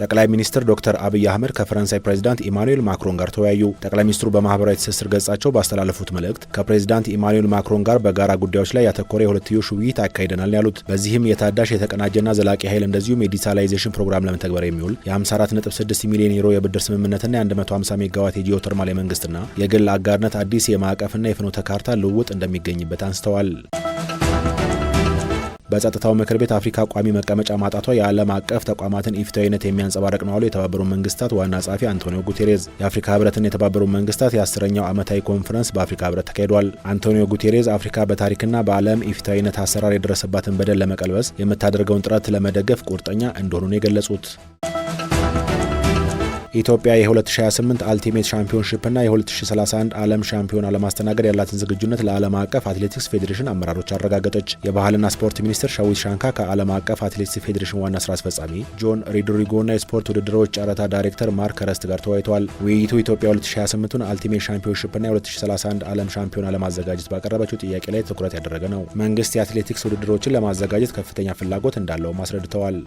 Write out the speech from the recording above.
ጠቅላይ ሚኒስትር ዶክተር አብይ አህመድ ከፈረንሳይ ፕሬዝዳንት ኢማኑኤል ማክሮን ጋር ተወያዩ። ጠቅላይ ሚኒስትሩ በማህበራዊ ትስስር ገጻቸው ባስተላለፉት መልእክት ከፕሬዝዳንት ኢማኑኤል ማክሮን ጋር በጋራ ጉዳዮች ላይ ያተኮረ የሁለትዮሽ ውይይት አካሂደናል ያሉት፣ በዚህም የታዳሽ የተቀናጀና ዘላቂ ኃይል እንደዚሁም የዲጂታላይዜሽን ፕሮግራም ለመተግበር የሚውል የ54.6 ሚሊዮን ዩሮ የብድር ስምምነትና የ150 ሜጋዋት የጂኦተርማል የመንግስትና የግል አጋርነት አዲስ የማዕቀፍና የፍኖተ ካርታ ልውውጥ እንደሚገኝበት አንስተዋል። በጸጥታው ምክር ቤት አፍሪካ ቋሚ መቀመጫ ማጣቷ የዓለም አቀፍ ተቋማትን ኢፍትሐዊነት የሚያንጸባርቅ ነው አሉ የተባበሩት መንግስታት ዋና ጸሐፊ አንቶኒዮ ጉቴሬዝ። የአፍሪካ ህብረትና የተባበሩት መንግስታት የ10ኛው ዓመታዊ ኮንፈረንስ በአፍሪካ ህብረት ተካሂዷል። አንቶኒዮ ጉቴሬዝ አፍሪካ በታሪክና በዓለም ኢፍትሐዊነት አሰራር የደረሰባትን በደል ለመቀልበስ የምታደርገውን ጥረት ለመደገፍ ቁርጠኛ እንደሆኑ ነው የገለጹት። ኢትዮጵያ የ2028 አልቲሜት ሻምፒዮንሺፕና የ2031 ዓለም ሻምፒዮና ለማስተናገድ ያላትን ዝግጁነት ለዓለም አቀፍ አትሌቲክስ ፌዴሬሽን አመራሮች አረጋገጠች። የባህልና ስፖርት ሚኒስትር ሸዊት ሻንካ ከዓለም አቀፍ አትሌቲክስ ፌዴሬሽን ዋና ስራ አስፈጻሚ ጆን ሪድሪጎና የስፖርት ውድድሮች ጨረታ ዳይሬክተር ማርክ ረስት ጋር ተወያይተዋል። ውይይቱ ኢትዮጵያ 2028ን አልቲሜት ሻምፒዮንሺፕና የ2031 ዓለም ሻምፒዮና ለማዘጋጀት ባቀረበችው ጥያቄ ላይ ትኩረት ያደረገ ነው። መንግስት የአትሌቲክስ ውድድሮችን ለማዘጋጀት ከፍተኛ ፍላጎት እንዳለውም አስረድተዋል።